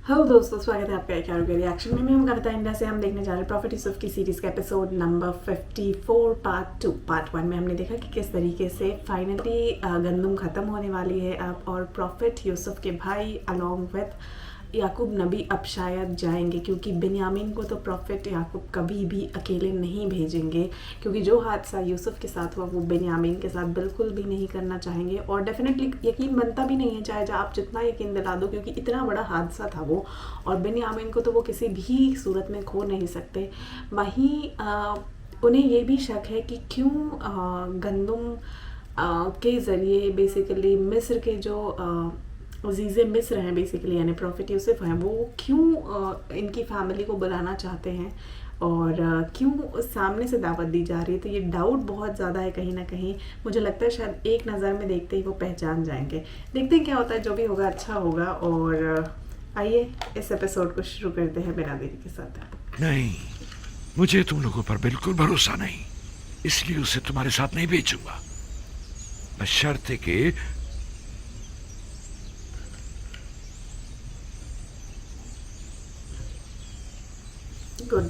Hello दोस्तों, स्वागत है आपका एक और रिएक्शन में। हम कविता इंडिया से हम देखने जा रहे हैं प्रॉफिट यूसुफ की सीरीज़ का एपिसोड नंबर 54 पार्ट 2। पार्ट 1 में हमने देखा कि किस तरीके से फाइनली गंदम ख़त्म होने वाली है अब, और प्रॉफिट यूसुफ के भाई अलॉन्ग विथ याकूब नबी अब शायद जाएंगे, क्योंकि बिन्यामीन को तो प्रॉफिट याकूब कभी भी अकेले नहीं भेजेंगे, क्योंकि जो हादसा यूसुफ के साथ हुआ वो बिन्यामीन के साथ बिल्कुल भी नहीं करना चाहेंगे। और डेफिनेटली यकीन बनता भी नहीं है, चाहे आप जितना यकीन दिला दो, क्योंकि इतना बड़ा हादसा था वो, और बिन्यामीन को तो वो किसी भी सूरत में खो नहीं सकते। वहीं उन्हें ये भी शक है कि क्यों गंदम के ज़रिए बेसिकली मिस्र के जो अजीज़ मिस्र हैं बेसिकली, यानी प्रॉफिट यूसुफ हैं, वो क्यों इनकी फैमिली को बुलाना चाहते हैं और क्यों सामने से दावत दी जा रही है। तो ये डाउट बहुत ज़्यादा है कहीं ना कहीं। मुझे लगता है शायद एक नज़र में देखते ही वो पहचान जाएंगे। देखते हैं क्या होता है, जो भी होगा अच्छा होगा। और आइए इस एपिसोड को शुरू करते हैं बिना देरी के साथ। नहीं, मुझे तुम लोगों पर बिल्कुल भरोसा नहीं, इसलिए उसे तुम्हारे साथ नहीं भेजूंगा, बशर्ते कि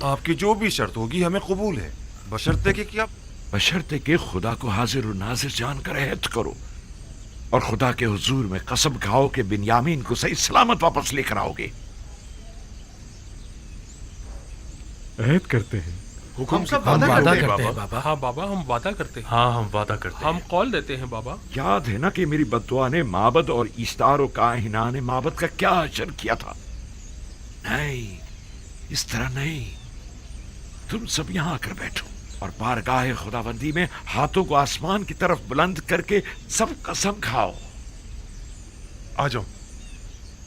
आपकी जो भी शर्त होगी हमें कबूल है, बशर्ते कि खुदा को हाजिर और नाजिर जानकर अहद करो और खुदा के हुजूर में कसम खाओ कि बिन्यामीन को सही सलामत वापस लेकर आओगे। अहद करते हैं। हुक्म से हम वादा करते करते हैं बाबा। हाँ बाबा, हम वादा करते हैं। हाँ, हम वादा करते हैं। हम कॉल देते हैं बाबा। याद है ना कि मेरी बद्दुआ ने माबद और ईस्तार और काहिना ने माबद का क्या अजर किया था। नहीं, इस तरह नहीं। तुम सब यहां आकर बैठो और बारगाह खुदाबंदी में हाथों को आसमान की तरफ बुलंद करके सब कसम खाओ। आ जाओ,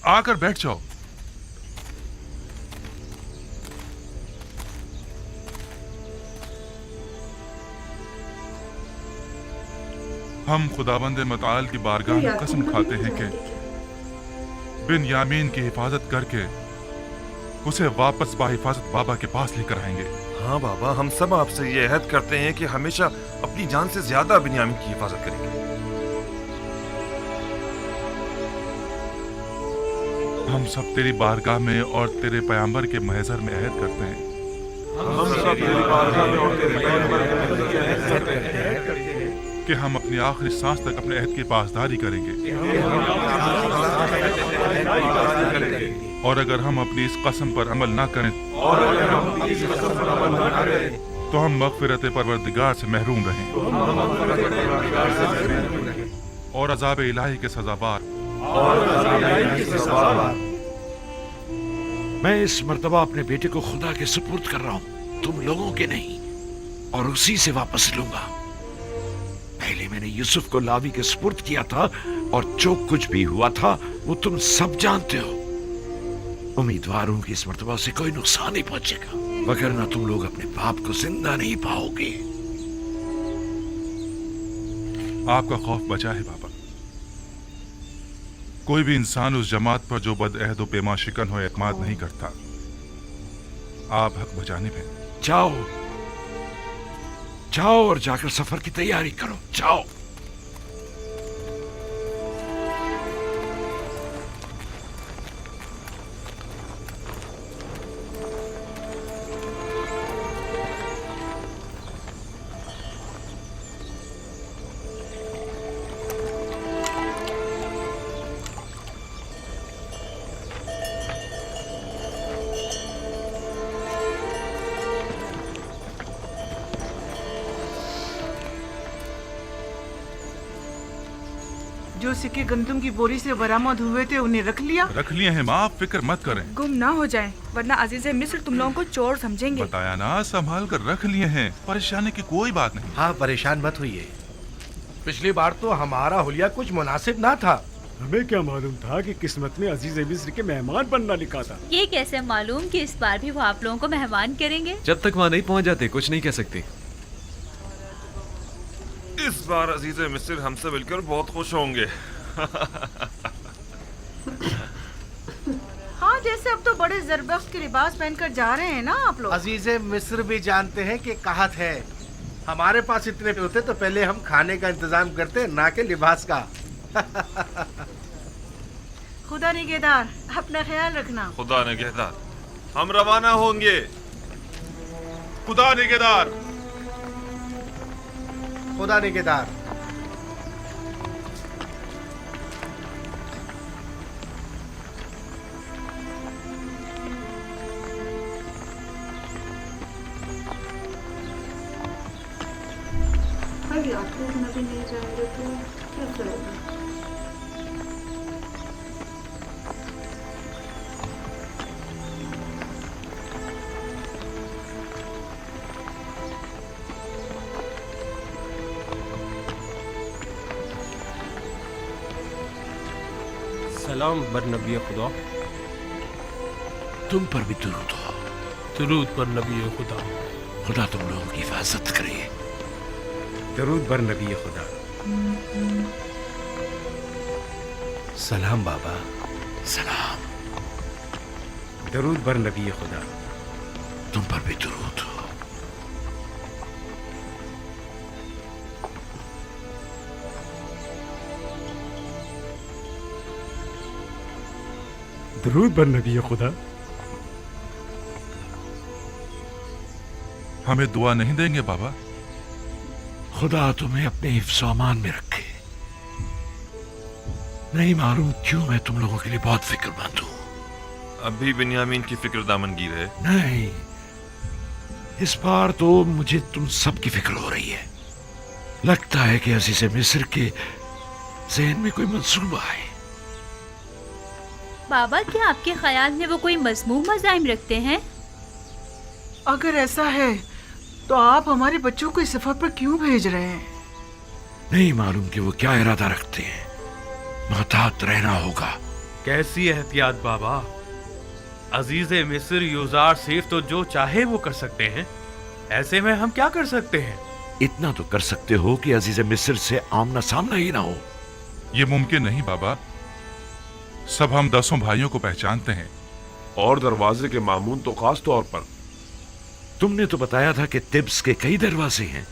आकर बैठ जाओ। हम खुदाबंद मताल की बारगाह में कसम खाते हैं कि बिन्यामीन की हिफाजत करके उसे वापस बाहिफाजत बाबा के पास लेकर आएंगे। हाँ बाबा, हम सब आपसे ये अहद करते हैं कि हमेशा अपनी जान से ज्यादा बिन्यामीन की हिफाजत करेंगे। हम सब तेरी बारगाह में और तेरे पैगंबर के महजर में अहद करते हैं कि हम अपनी आखिरी सांस तक अपने अहद की पासदारी करेंगे, और अगर हम अपनी इस कसम पर अमल ना करें तो हम मगफिरत परवरदिगार से महरूम रहें और अज़ाब इलाही के सजावार। मैं इस मर्तबा अपने बेटे को खुदा के सुपुर्द कर रहा हूं, तुम लोगों के नहीं, और उसी से वापस लूंगा। पहले मैंने यूसुफ को लावी के सुपुर्द किया था, और जो कुछ भी हुआ था वो तुम सब जानते हो। उम्मीदवार हूं कि इस मर्तबा से कोई नुकसान नहीं पहुंचेगा, वगरना तुम लोग अपने बाप को जिंदा नहीं पाओगे। आपका खौफ बचा है बाबा। कोई भी इंसान उस जमात पर जो बदअहद व पेमा शिकन हो एतमाद नहीं करता। आप हक बजानिब हैं। जाओ जाओ और जाकर सफर की तैयारी करो, जाओ। जो सिक्के गंदम की बोरी से बरामद हुए थे उन्हें रख लिया। रख लिए हैं माँ, आप फिक्र मत करें। गुम ना हो जाएं, वरना अजीज मिस्र तुम लोगों को चोर समझेंगे। बताया ना, संभाल कर रख लिए हैं, परेशानी की कोई बात नहीं। हाँ, परेशान मत होइए। पिछली बार तो हमारा हुलिया कुछ मुनासिब ना था। हमें क्या मालूम था कि किस्मत में अजीज मिस्र के मेहमान बनना लिखा था। ये कैसे मालूम कि इस बार भी वो आप लोगों को मेहमान करेंगे? जब तक वहाँ नहीं पहुँच जाते कुछ नहीं कह सकते। इस बार अजीज मिस्र हमसे मिलकर बहुत खुश होंगे। हाँ, जैसे अब तो बड़े जरबख्त के लिबास पहनकर जा रहे हैं ना आप लोग। अजीज मिस्र भी जानते हैं कि कहत है, हमारे पास इतने होते तो पहले हम खाने का इंतजाम करते, ना के लिबास का। खुदा निगहदार, अपना ख्याल रखना। खुदा निगहदार। हम रवाना होंगे। खुदा निगहदार। खुदा निगहदार। भाई रात को उठना भी नहीं जाएंगे तो क्या करोगे? सलाम बर नबी खुदा। तुम पर भी दुरूद हो। दरूद पर नबी खुदा। खुदा तुम लोगों की हिफाजत करे। दरूद बर नबी खुदा। सलाम बाबा। सलाम। दरूद बर नबी खुदा। तुम पर भी दुरूद हो। दरूद बर नबी खुदा। हमें दुआ नहीं देंगे बाबा? खुदा तुम्हें अपने हिफ्ज़ अमान में रखे। नहीं मालूम क्यों मैं तुम लोगों के लिए बहुत फिक्रमंद हूं। अभी बिन्यामीन की फिक्र दामनगीर है। नहीं, इस बार तो मुझे तुम सब की फिक्र हो रही है। लगता है कि अज़ीज़े मिस्र के ज़हन में कोई मंसूबा है। बाबा, क्या आपके ख्याल में वो कोई मज़मूम मज़ाहिम रखते हैं? अगर ऐसा है तो आप हमारे बच्चों को इस सफर पर क्यों भेज रहे हैं? नहीं मालूम कि वो क्या इरादा रखते हैं। मुहतात रहना होगा। कैसी एहतियात बाबा? अजीज मिस्र यूजार सिर्फ तो जो चाहे वो कर सकते हैं। ऐसे में हम क्या कर सकते हैं? इतना तो कर सकते हो कि अजीज मिस्र से आमना सामना ही ना हो। ये मुमकिन नहीं बाबा। सब हम 10 भाइयों को पहचानते हैं। और दरवाजे के मामून तो खास तौर पर। तुमने तो बताया था कि तिब्स के कई दरवाजे हैं।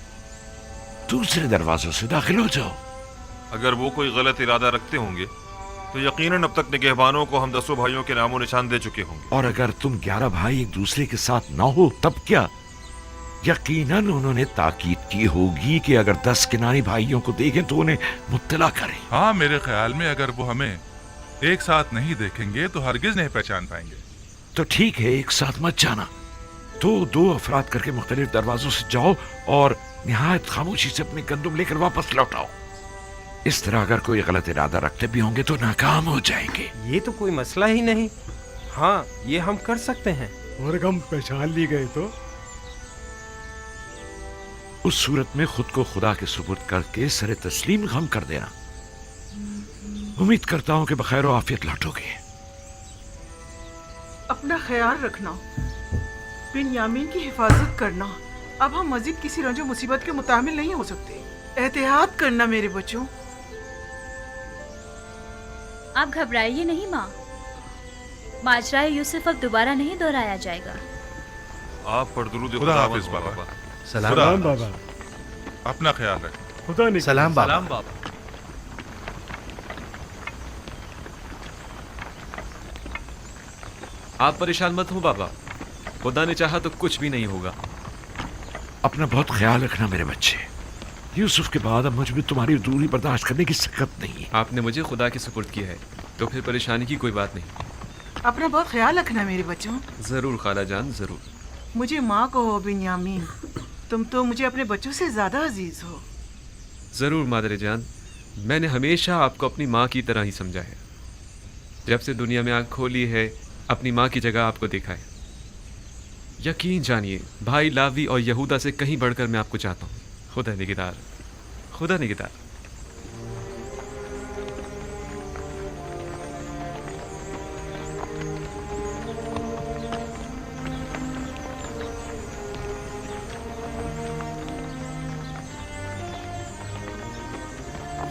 दूसरे दरवाजों से दाखिल हो जाओ। अगर वो कोई गलत इरादा रखते होंगे तो यकीनन अब तक निगहबानों को हम 10 भाइयों के नामो निशान दे चुके होंगे। और अगर तुम 11 भाई एक दूसरे के साथ ना हो तब क्या? यकीनन उन्होंने ताकीद की होगी कि अगर 10 किनारी भाइयों को देखें तो उन्हें मुत्तला करें। हाँ, मेरे ख्याल में अगर वो हमें एक साथ नहीं देखेंगे तो हरगिज नहीं पहचान पाएंगे। तो ठीक है, एक साथ मत जाना। तो 2 अफराद करके मुख्तलिफ दरवाजों से जाओ और निहायत खामोशी से अपने गंदुम लेकर वापस लौट आओ। इस तरह अगर कोई गलत इरादा रखते भी होंगे तो नाकाम हो जाएंगे। ये तो कोई मसला ही नहीं। हाँ, ये हम कर सकते हैं। और हम पहचान ली गए तो उस सूरत में खुद को खुदा के सुपुर्द करके सरे तस्लीम गम कर देना। उम्मीद करता हूं कि बखैर और आफियत लौटोगे। अपना ख्याल रखना, बिन्यामीन की हिफाजत करना। अब हम मजीद किसी रंजो मुसीबत के मुतामिल नहीं हो सकते। एहतियात करना मेरे बच्चों। आप घबराइए नहीं माँ। माजरा यूसुफ अब दोबारा नहीं दोहराया जाएगा। आप पर दुरूद खुदा हाफिज बाबा। सलाम बाबा। अपना ख्याल रखें। खुदा ने सलाम बाबा। सलाम बाबा। आप परेशान मत हो बाबा। खुदा ने चाहा तो कुछ भी नहीं होगा। अपना बहुत ख्याल रखना मेरे बच्चे। यूसुफ के बाद अब मुझ में तुम्हारी दूरी बर्दाश्त करने की सकत नहीं है। आपने मुझे खुदा के सुपुर्द किया है तो फिर परेशानी की कोई बात नहीं। अपना बहुत ख्याल रखना मेरे बच्चों। जरूर खाला जान, जरूर। मुझे माँ कहो बिन्यामीन, तुम तो मुझे अपने बच्चों से ज्यादा अजीज हो। जरूर मादरे जान, मैंने हमेशा आपको अपनी माँ की तरह ही समझा है। जब से दुनिया में आँख खोली है अपनी माँ की जगह आपको देखा है। यकीन जानिए भाई लावी और यहूदा से कहीं बढ़कर मैं आपको चाहता हूँ। खुदा निगहदार, खुदा निगहदार।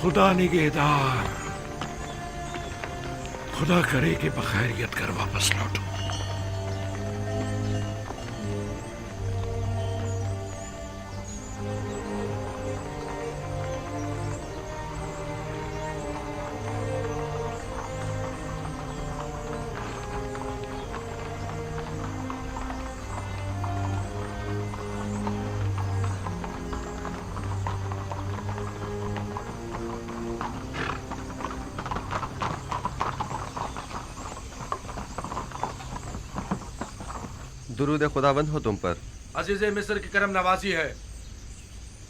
खुदा निगहदार। खुदा करे कि बखैरियत कर वापस लौटो। दुरूद खुदावंद हो तुम पर। अजीज मिस्र की करम नवाजी है।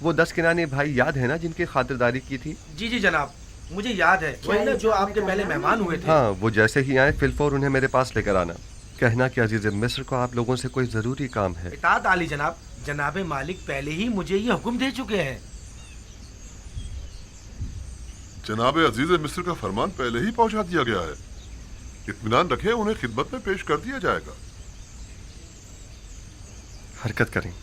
वो 10 किनानी भाई याद है ना जिनकी खातिरदारी की थी? जी जी जनाब, मुझे याद है। वही ना जो आपके पहले मेहमान हुए थे। हाँ, वो जैसे ही आए फिलफौर उन्हें मेरे पास लेकर आना। कहना कि अजीज मिस्र को आप लोगों से कोई जरूरी काम है। इताअत आली जनाब, जनाब मालिक पहले ही मुझे ये हुक्म दे चुके हैं। जनाब अजीज मिस्र का फरमान पहले ही पहुंचा दिया गया है। इत्मीनान रखें, उन्हें खिदमत में पेश कर दिया जाएगा। हरकत करें।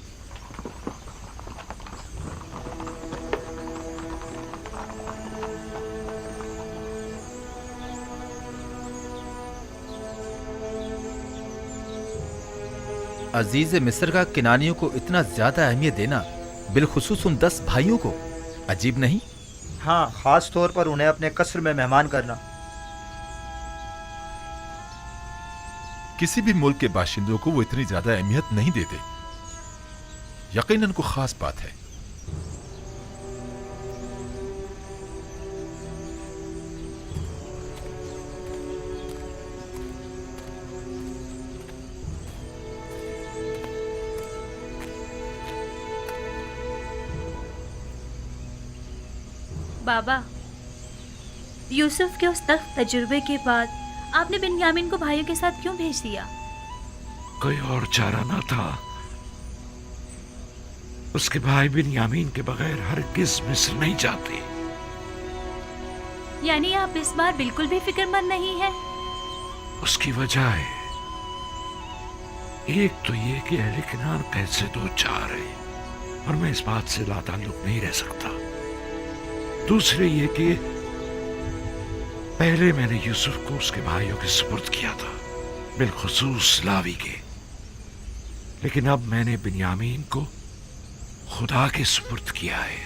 अजीज मिस्र का किनानियों को इतना ज्यादा अहमियत देना, बिलखुसूस उन 10 भाइयों को, अजीब नहीं? हाँ, खास तौर पर उन्हें अपने कस्र में मेहमान करना। किसी भी मुल्क के बाशिंदों को वो इतनी ज्यादा अहमियत नहीं देते। यकीनन को खास बात है। बाबा, यूसुफ के उस सख्त तजुर्बे के बाद आपने बिन्यामीन को भाइयों के साथ क्यों भेज दिया? कोई और चारा ना था। उसके भाई बिन्यामीन के बगैर हरगिज़ मिस्र नहीं जाते। यानी आप इस बार बिल्कुल भी फिक्रमंद नहीं है? उसकी वजह है, एक तो ये कि अहले किनान कैसे दो चार है और मैं इस बात से लाताल्लुक नहीं रह सकता। दूसरे ये कि पहले मैंने यूसुफ को उसके भाइयों के सुपुर्द किया था, बिलखुसूस लावी के, लेकिन अब मैंने बिन्यामीन को खुदा के सुपुर्द किया है।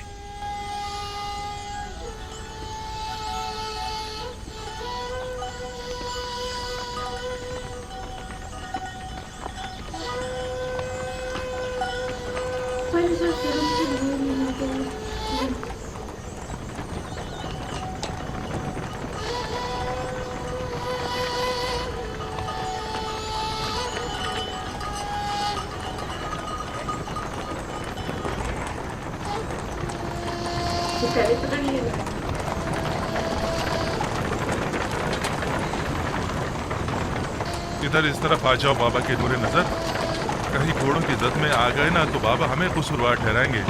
इधर इस तरफ आ जाओ बाबा के नूरे नजर। कहीं घोड़ों की जद में आ गए ना तो बाबा हमें कसूरवार ठहराएंगे।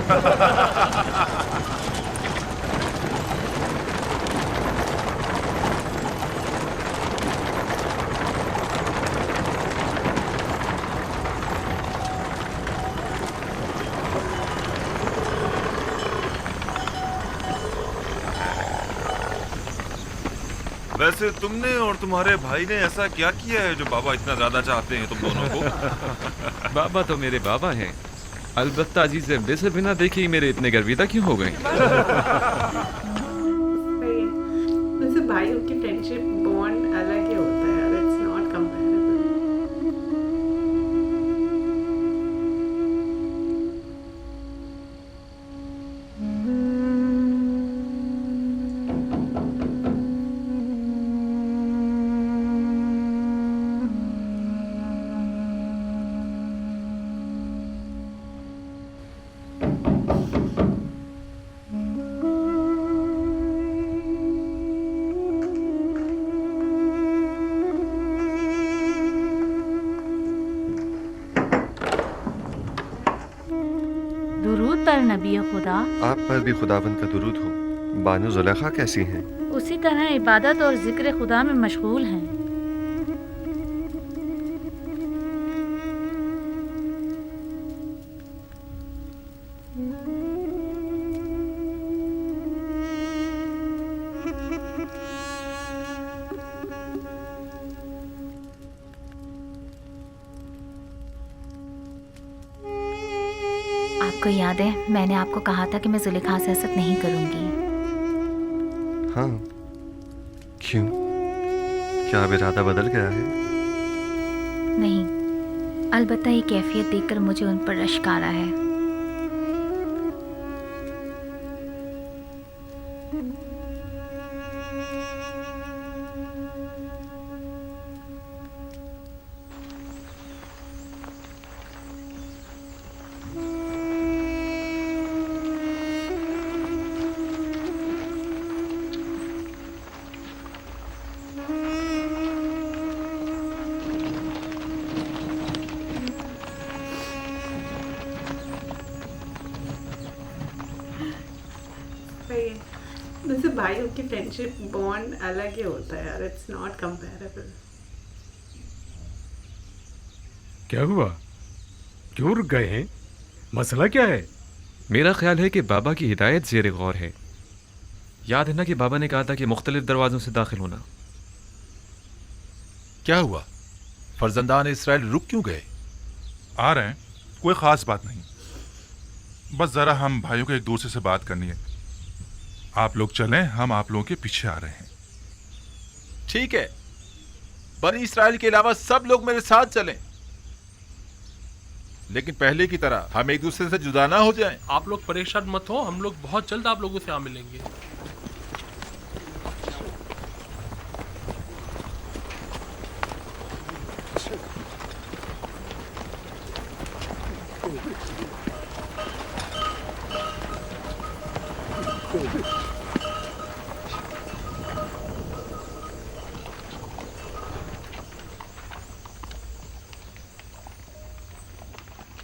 वैसे तुमने और तुम्हारे भाई ने ऐसा क्या किया है जो बाबा इतना ज्यादा चाहते हैं तुम दोनों को? बाबा तो मेरे बाबा हैं। अलबत्ता अजीज मिस्र बिना देखे ही मेरे इतने गर्विदा क्यों हो गए? वैसे भाइयों की फ्रेंडशिप बॉन्ड अलग ही होता है, इट्स नॉट कंपैरेबल। दुरूद पर नबी खुदा। आप पर भी खुदावंद का दुरूद हो। बानो जुलेखा कैसी हैं? उसी तरह इबादत और जिक्र खुदा में मशगूल हैं। आपको याद है मैंने आपको कहा था कि मैं जुलेखा से हसद नहीं करूंगी। हाँ, क्यों? क्या अब इरादा बदल गया है? नहीं, अलबत्ता ये कैफियत देखकर मुझे उन पर रश्क आ रहा है। सही है। वैसे भाइयों की फ्रेंडशिप बॉन्ड अलग ही होता है यार, इट्स नॉट कंपेरेबल। क्या हुआ, क्यों रुक गए हैं, मसला क्या है? मेरा ख्याल है कि बाबा की हिदायत ज़ेर गौर है। याद है ना कि बाबा ने कहा था कि मुख्तलिफ दरवाज़ों से दाखिल होना। क्या हुआ, फर्जंदान इसराइल रुक क्यों गए? आ रहे हैं, कोई ख़ास बात नहीं, बस ज़रा हम भाइयों को एक दूसरे से बात करनी है। आप लोग चलें, हम आप लोगों के पीछे आ रहे हैं। ठीक है, बनी इसराइल के अलावा सब लोग मेरे साथ चलें, लेकिन पहले की तरह हम एक दूसरे से जुदा ना हो जाएं। आप लोग परेशान मत हो, हम लोग बहुत जल्द आप लोगों से आ मिलेंगे।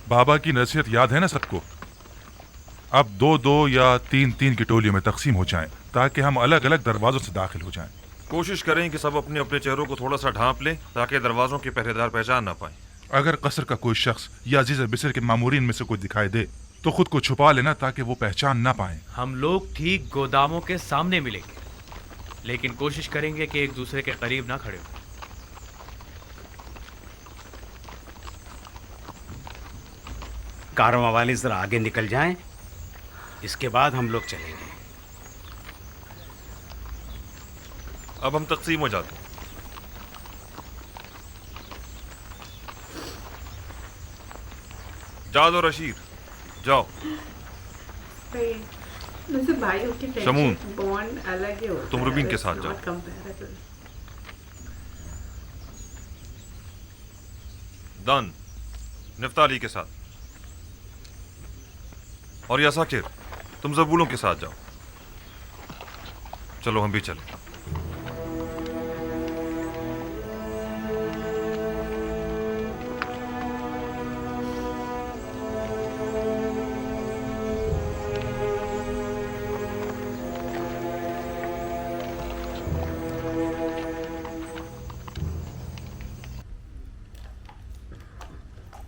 बाबा की नसीहत याद है ना सबको? अब 2-2 या 3-3 की टोलियों में तकसीम हो जाएं, ताकि हम अलग अलग दरवाजों से दाखिल हो जाएं। कोशिश करें कि सब अपने अपने चेहरों को थोड़ा सा ढांप लें, ताकि दरवाजों के पहरेदार पहचान ना पाएं। अगर कसर का कोई शख्स या अजीज मिस्र के मामूरीन में से कोई दिखाई दे तो खुद को छुपा लेना, ताकि वो पहचान ना पाएं। हम लोग ठीक गोदामों के सामने मिलेंगे, लेकिन कोशिश करेंगे कि एक दूसरे के करीब ना खड़े हो। कारवां वाले जरा आगे निकल जाएं, इसके बाद हम लोग चलेंगे। अब हम तकसीम हो जाते हैं। जाद और अशीर जाओ। सही है। वैसे भाइयों की शमून, फ्रेंडशिप बॉन्ड अलग ही होता है। तुम रुबीन के साथ जाओ। कंपेरेबल। दान निफ्ताली के साथ, और या साकिर तुम जबूलों के साथ जाओ। चलो हम भी चलें।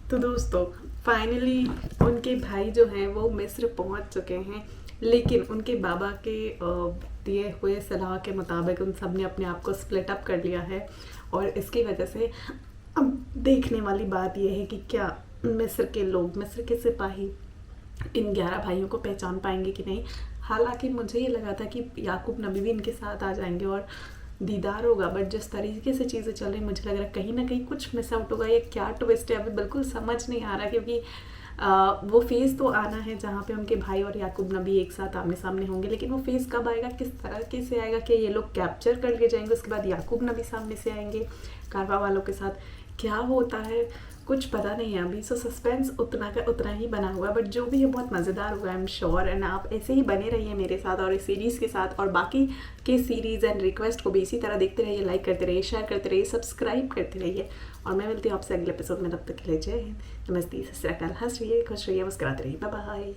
तो दोस्तों फाइनली उनके भाई जो हैं वो मिस्र पहुंच चुके हैं, लेकिन उनके बाबा के दिए हुए सलाह के मुताबिक उन सब ने अपने आप को स्प्लिट अप कर लिया है। और इसकी वजह से अब देखने वाली बात यह है कि क्या मिस्र के लोग, मिस्र के सिपाही इन 11 भाइयों को पहचान पाएंगे कि नहीं। हालांकि मुझे ये लगा था कि याकूब नबी भी इनके साथ आ जाएंगे और दीदार होगा, बट जिस तरीके से चीज़ें चल रही मुझे लग रहा है कहीं ना कहीं कुछ मिस आउट होगा। ये क्या ट्विस्ट है अभी बिल्कुल समझ नहीं आ रहा, क्योंकि वो फेज़ तो आना है जहाँ पे उनके भाई और याकूब नबी एक साथ आमने सामने होंगे, लेकिन वो फेज़ कब आएगा, किस तरह से आएगा, कि ये लोग कैप्चर कर लिए जाएंगे, उसके बाद याकूब नबी सामने से आएंगे कारवा वालों के साथ, क्या होता है कुछ पता नहीं है अभी। सो सस्पेंस उतना का उतना ही बना हुआ है, बट जो भी है बहुत मज़ेदार हुआ है, आई एम श्योर। एंड आप ऐसे ही बने रहिए मेरे साथ और इस सीरीज़ के साथ, और बाकी के सीरीज़ एंड रिक्वेस्ट को भी इसी तरह देखते रहिए, लाइक करते रहिए, शेयर करते रहिए, सब्सक्राइब करते रहिए। और मैं मिलती हूँ आपसे अगले एपिसोड में, तब तक के लिए जय हिंद, नमस्ते, सत श्री अकाल, हंस रहिए, खुश रहिए, मुस्कुराते रहिए, बाय बाय।